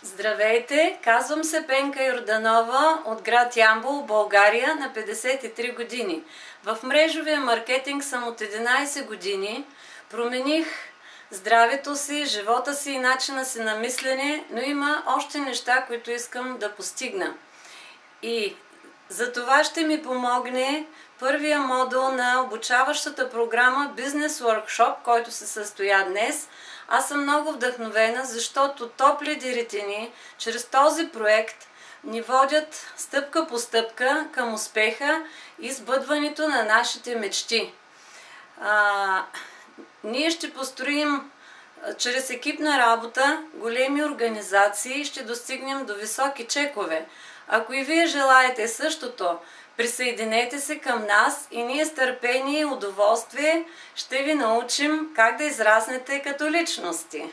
Здравейте! Казвам се Пенка Йорданова от град Ямбол, България, на 53 години. В мрежовия маркетинг съм от 11 години. Промених здравето си, живота си и начина си на мислене, но има още неща, които искам да постигна. И за това ще ми помогне първия модул на обучаващата програма Бизнес Workshop, който се състоя днес. Аз съм много вдъхновена, защото топ лидерите ни чрез този проект ни водят стъпка по стъпка към успеха и сбъдването на нашите мечти. Ние ще построим чрез екипна работа големи организации и ще достигнем до високи чекове. Ако и вие желаете същото, присъединете се към нас и ние с търпение и удоволствие ще ви научим как да израснете като личности.